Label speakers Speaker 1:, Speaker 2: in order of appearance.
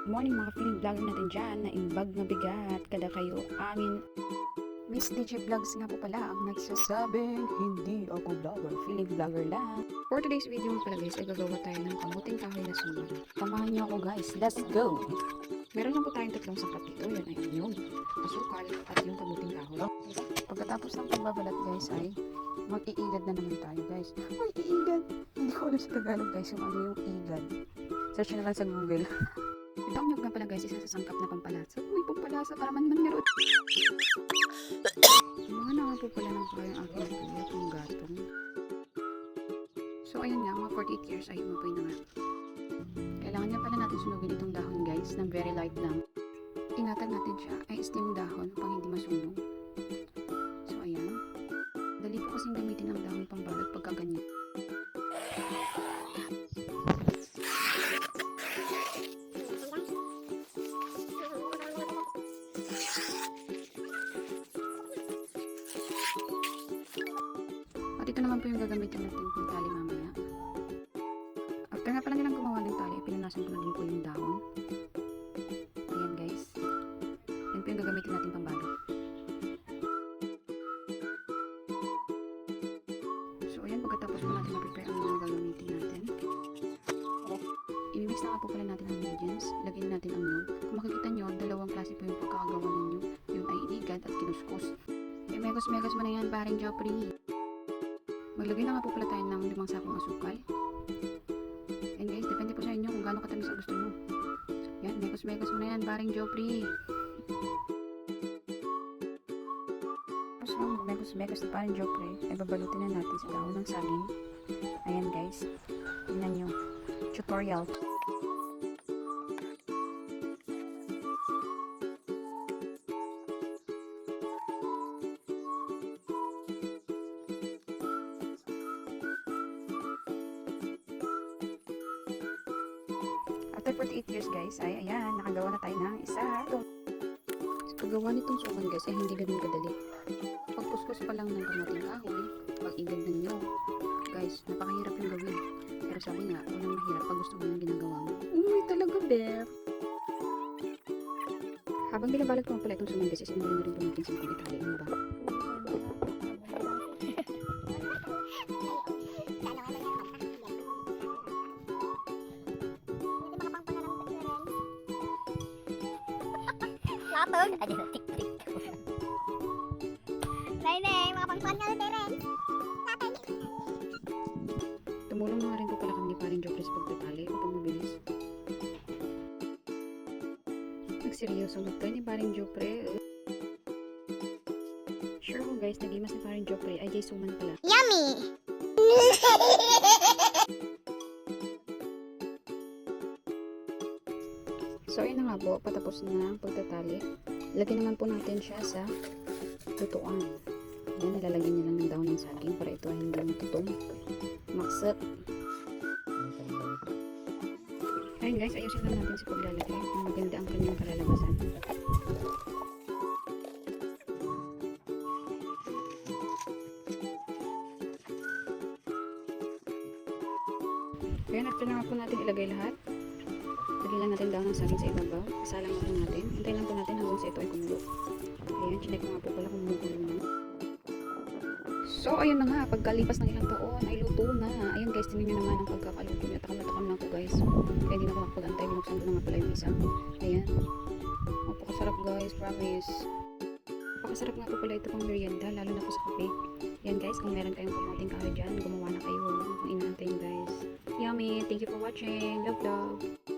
Speaker 1: morning mga feeling vlogger natin dyan na imbag na bigat kada kayo amin. Miss DJ Vlogs nga po pala ang nagsasabing hindi ako vlogger, feeling vlogger lang. For today's video mga pala guys ay gagawa tayo ng kamuting kahoy na suman. Samahan niyo ako guys, let's go! Meron lang po tayong tatlong sangkap dito, yan ay yung asukal at yung kamuting kahoy. Pagkatapos ng pagbabalat guys ay mag-iigad na naman tayo guys. Mag-iigad! Hindi ko alam sa Tagalog guys yung ano yung igad. Search na lang sa Google. Ito ang nyug nga pala guys, isa sa sangkap na pampalasa. Uy, pampalasa para man meron. Mga na nga po pala ng kaya aking kuya kung gatong. So ayun nga, mga 48 years ay umapoy na nga. Kailangan nga pala natin sunugin itong dahon guys, ng very light lang. Ingatan natin siya, ay steam dahon pang hindi masunog. So ayan. Dali po kasing gamitin ang dahon pambalot pagka ganyan. At ito naman po yung gagamitin natin pang tali mamaya. After nga pala nilang gumawa ng tali, pinunasan ko na din po yung dahon. Ayan guys. Yan po yung gagamitin natin pang balot. So ayan, pagkatapos po natin na-prepare ang mga gagamitin natin. Imimix na nga po pala natin ang ingredients. Lagyan natin ang nyug. Kung makikita nyo, dalawang klase po yung pagkakagawa ng nyug. Yung ay inigad at kinuskus. Megos mo na yan, paring Joffrey. Maglagay na nga po pala tayo ng 5 sakong asukal. And guys, depende po sa inyo kung gaano katamis ang gusto nyo. Yan, megos mo na yan, paring Joffrey. Tapos megos na paring Joffrey, ay babalutin na natin sa dahon ng saging. Ayan guys, tingnan nyo. Tutorial. After 48 years guys, ay ayan, nakagawa na tayo ng isa. Sa paggawa nitong suman guys, ay hindi ganun kadali. Pagkuskus pa lang ng kamuting kahoy, pag-igad ng nyug. Guys, napakahirap yung gawin. Pero sabi nga, walang mahirap pag gusto mo yung ginagawa mo. Uy, talaga Beth! Habang binabalot ko pala itong suman guys, is hindi na rin pumitin sa mga itali. Ano ba?
Speaker 2: Lapag! Adi na tik-tik. Nay, mga pangkuhan nga na rin. Lapag!
Speaker 1: Tumulong na rin po pala kami ni paring Joffrey sa pagtatali upang mabilis. Nagseryoso na tayo ni paring Joffrey. Sure ko guys, nagimas ni paring Joffrey ay jay suman pala.
Speaker 2: Yummy!
Speaker 1: So ayun na nga po, patapos na ang pagtatali. Lagyan naman po natin siya sa lutuan. Yan, nilalagyan niya lang ng dahon ng saging para ito ay hindi matutong. Maksat. Ayun guys, ayusin lang natin sa paglalagay. Ang maganda ang kanyang kalalabasan. Ayan, after na nga po natin ilagay lahat. Lagyan lang natin dahon ng saging sa ibabaw. Isalang lang po natin. Hintayin lang po natin hanggang sa ito ay kumulo. Ayan, chinek ko nga po pala kung kumulo na. So, ayun na nga. Pagkalipas ng ilang taon ay luto na. Ayun guys, tingnan nyo naman ang pagkakaluto niya. Takam na po guys. Kaya hindi na ako makapag-antay. Binuksan ko na nga pala yung isa. Ayan. Napakasarap guys, promise. Napakasarap nga po pala ito pang merienda, lalo na po sa kape. Ayan guys, kung meron kayong kamuting kahoy dyan, gumawa na kayo. Kung inaantay guys. Yummy! Thank you for watching. Love, love!